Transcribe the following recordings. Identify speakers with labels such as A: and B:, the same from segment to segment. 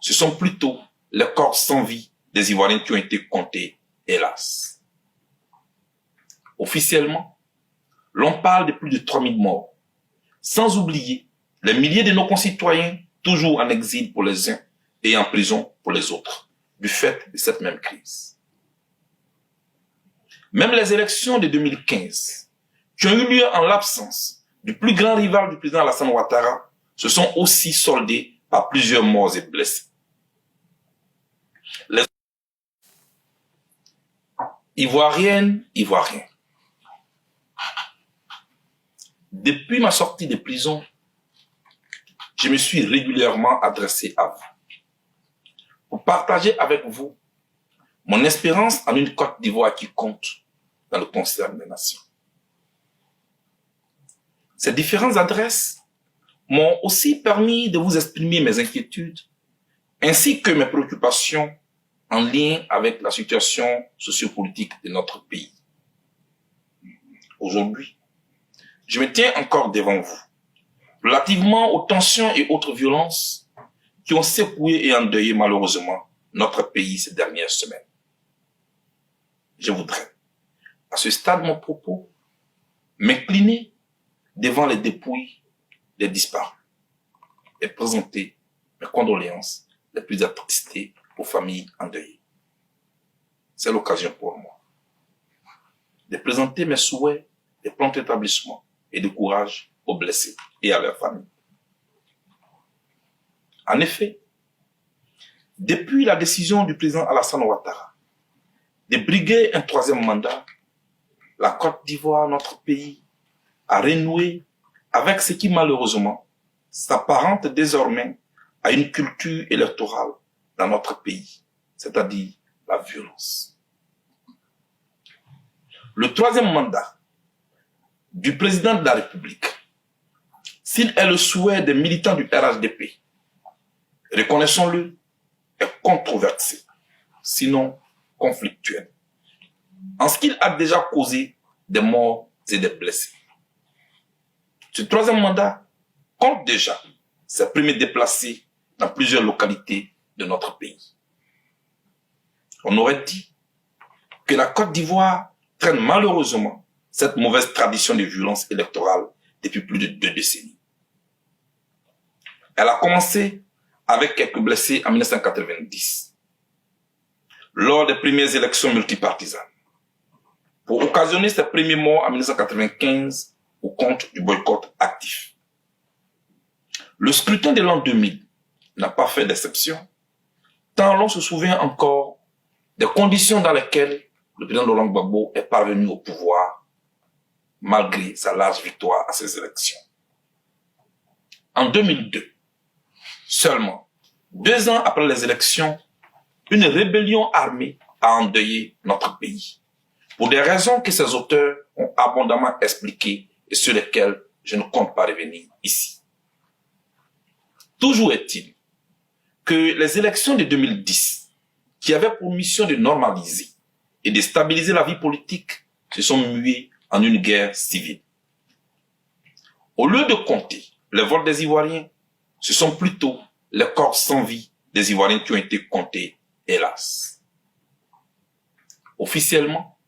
A: ce sont plutôt les corps sans vie des Ivoiriens qui ont été comptés, hélas. Officiellement, l'on parle de plus de 3000 morts, sans oublier les milliers de nos concitoyens toujours en exil pour les uns et en prison pour les autres, du fait de cette même crise. Même les élections de 2015, qui ont eu lieu en l'absence du plus grand rival du président Alassane Ouattara, se sont aussi soldées par plusieurs morts et blessés. Les Ivoiriennes, Ivoiriens, depuis ma sortie de prison, je me suis régulièrement adressé à vous pour partager avec vous mon espérance en une Côte d'Ivoire qui compte dans le concert des nations. Ces différentes adresses m'ont aussi permis de vous exprimer mes inquiétudes ainsi que mes préoccupations en lien avec la situation sociopolitique de notre pays. Aujourd'hui, je me tiens encore devant vous, relativement aux tensions et autres violences qui ont secoué et endeuillé malheureusement notre pays ces dernières semaines. Je voudrais, à ce stade de mon propos, m'incliner devant les dépouilles des disparus et présenter mes condoléances les plus attristées aux familles endeuillées. C'est l'occasion pour moi de présenter mes souhaits de prompt établissement et de courage aux blessés et à leurs familles. En effet, depuis la décision du président Alassane Ouattara de briguer un troisième mandat, la Côte d'Ivoire, notre pays, a renoué avec ce qui malheureusement s'apparente désormais à une culture électorale dans notre pays, c'est-à-dire la violence. Le troisième mandat du président de la République, s'il est le souhait des militants du RHDP, reconnaissons-le, est controversé, sinon conflictuel, en ce qu'il a déjà causé des morts et des blessés. Ce troisième mandat compte déjà ses premiers déplacés dans plusieurs localités de notre pays. On aurait dit que la Côte d'Ivoire traîne malheureusement cette mauvaise tradition de violence électorale depuis plus de 2 décennies. Elle a commencé avec quelques blessés en 1990, lors des premières élections multipartisanes, pour occasionner ses premiers morts en 1995 au compte du boycott actif. Le scrutin de l'an 2000 n'a pas fait d'exception, tant l'on se souvient encore des conditions dans lesquelles le président Laurent Gbagbo est parvenu au pouvoir, malgré sa large victoire à ces élections. En 2002, seulement 2 ans après les élections, une rébellion armée a endeuillé notre pays, pour des raisons que ses auteurs ont abondamment expliquées et sur lesquelles je ne compte pas revenir ici. Toujours est-il que les élections de 2010, qui avaient pour mission de normaliser et de stabiliser la vie politique, se sont muées en une guerre civile. Au lieu de compter les vols des Ivoiriens, ce sont plutôt les corps sans vie des Ivoiriens qui ont été comptés, hélas. Officiellement,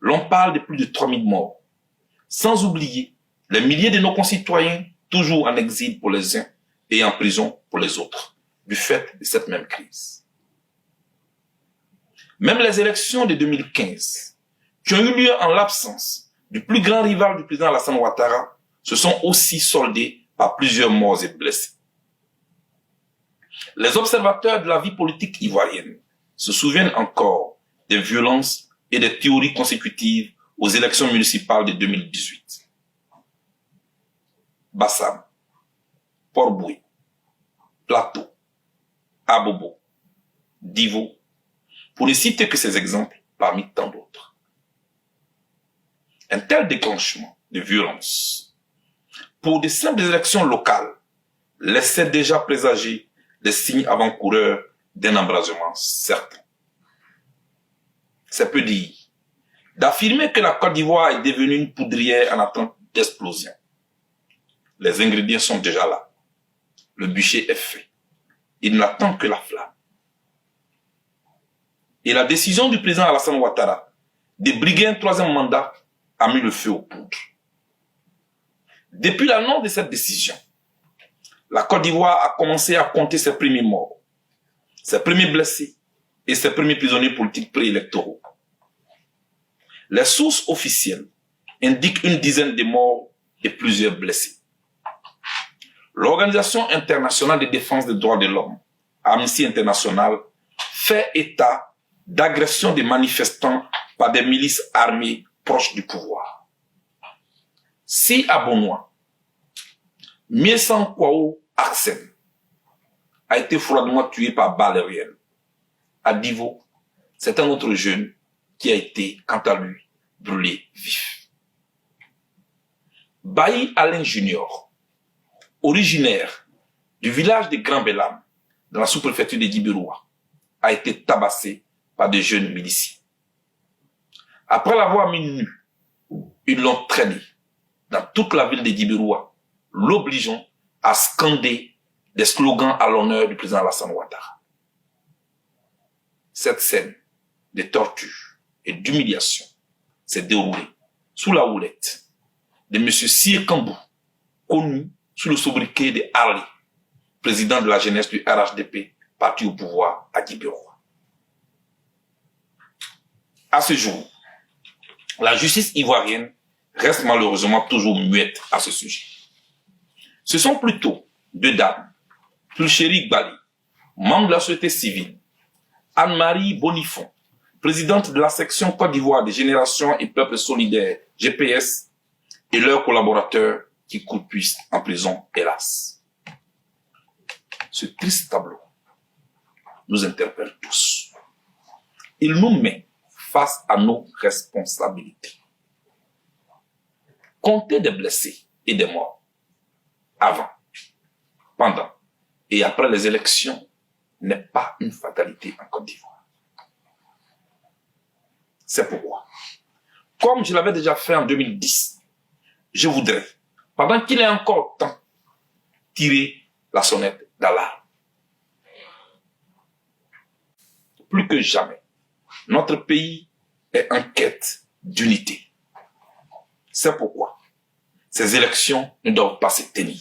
A: l'on parle de plus de 3000 morts, sans oublier les milliers de nos concitoyens toujours en exil pour les uns et en prison pour les autres, du fait de cette même crise. Même les élections de 2015, qui ont eu lieu en l'absence du plus grand rival du président Alassane Ouattara, se sont aussi soldées par plusieurs morts et blessés. Les observateurs de la vie politique ivoirienne se souviennent encore des violences et des théories consécutives aux élections municipales de 2018. Bassam, Port-Boué, Plateau, Abobo, Divo, pour ne citer que ces exemples parmi tant d'autres. Un tel déclenchement de violence pour de simples élections locales laissait déjà présager des signes avant-coureurs d'un embrasement certain. C'est peu dire d'affirmer que la Côte d'Ivoire est devenue une poudrière en attente d'explosion. Les ingrédients sont déjà là. Le bûcher est fait. il n'attend que la flamme. Et la décision du président Alassane Ouattara de briguer un troisième mandat a mis le feu aux poudres. Depuis l'annonce de cette décision, la Côte d'Ivoire a commencé à compter ses premiers morts, ses premiers blessés et ses premiers prisonniers politiques préélectoraux. Les sources officielles indiquent une dizaine de morts et plusieurs blessés. L'Organisation internationale de défense des droits de l'homme, Amnesty International, fait état d'agressions des manifestants par des milices armées proches du pouvoir. Si à Bonois, Miesan Kwao Arsène a été froidement tué par balle aérienne. À Divo, c'est un autre jeune qui a été, quant à lui, brûlé vif. Bailly Alain Junior, originaire du village de Grand Bellam, dans la sous-préfecture de Djibiroua, a été tabassé par des jeunes miliciens. Après l'avoir mis nu, ils l'ont traîné dans toute la ville de Djibiroua, l'obligeant à scander des slogans à l'honneur du président Alassane Ouattara. Cette scène de torture et d'humiliation s'est déroulée sous la houlette de M. Sir Kambou, connu sous le sobriquet de Harley, président de la jeunesse du RHDP, parti au pouvoir à Djibiroua. À ce jour, la justice ivoirienne reste malheureusement toujours muette à ce sujet. Ce sont plutôt deux dames, Pulchéri Gbali, membre de la société civile, Anne-Marie Bonifon, présidente de la section Côte d'Ivoire des Générations et Peuples Solidaires, GPS, et leurs collaborateurs qui croupissent en prison, hélas. Ce triste tableau nous interpelle tous. Il nous met face à nos responsabilités. Compter des blessés et des morts avant, pendant et après les élections n'est pas une fatalité en Côte d'Ivoire. C'est pourquoi, comme je l'avais déjà fait en 2010, je voudrais, pendant qu'il est encore temps, tirer la sonnette d'alarme. Plus que jamais, notre pays est en quête d'unité. C'est pourquoi ces élections ne doivent pas se tenir.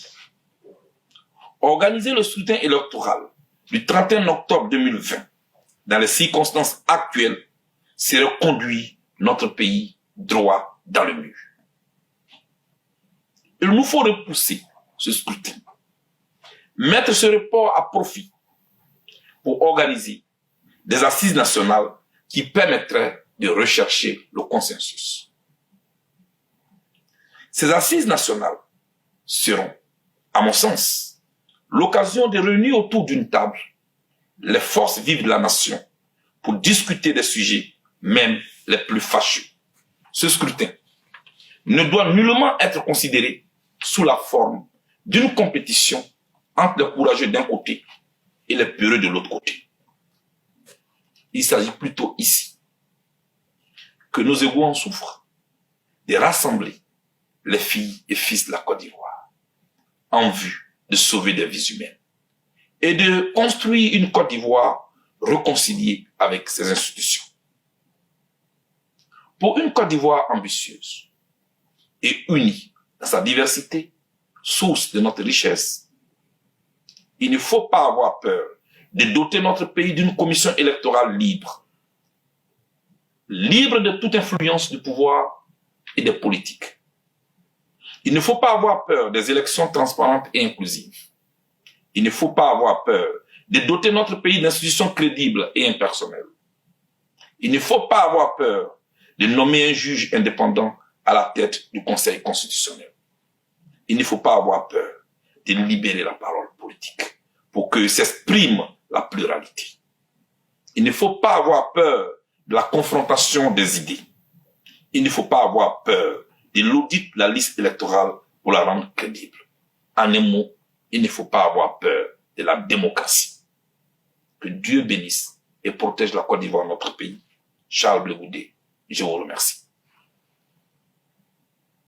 A: Organiser le scrutin électoral du 31 octobre 2020 dans les circonstances actuelles serait conduire notre pays droit dans le mur. Il nous faut repousser ce scrutin, mettre ce report à profit pour organiser des assises nationales qui permettraient de rechercher le consensus. Ces assises nationales seront, à mon sens, l'occasion de réunir autour d'une table les forces vives de la nation pour discuter des sujets, même les plus fâcheux. Ce scrutin ne doit nullement être considéré sous la forme d'une compétition entre les courageux d'un côté et les peureux de l'autre côté. Il s'agit plutôt ici que nos égaux en souffrent, de rassembler les filles et fils de la Côte d'Ivoire en vue de sauver des vies humaines et de construire une Côte d'Ivoire réconciliée avec ses institutions. Pour une Côte d'Ivoire ambitieuse et unie dans sa diversité, source de notre richesse, il ne faut pas avoir peur de doter notre pays d'une commission électorale libre, libre de toute influence du pouvoir et des politiques. Il ne faut pas avoir peur des élections transparentes et inclusives. Il ne faut pas avoir peur de doter notre pays d'institutions crédibles et impersonnelles. Il ne faut pas avoir peur de nommer un juge indépendant à la tête du Conseil constitutionnel. Il ne faut pas avoir peur de libérer la parole politique pour que s'exprime la pluralité. Il ne faut pas avoir peur de la confrontation des idées. Il ne faut pas avoir peur de l'audit de la liste électorale pour la rendre crédible. En un mot, il ne faut pas avoir peur de la démocratie. Que Dieu bénisse et protège la Côte d'Ivoire, notre pays. Charles Blé Goudé, je vous remercie.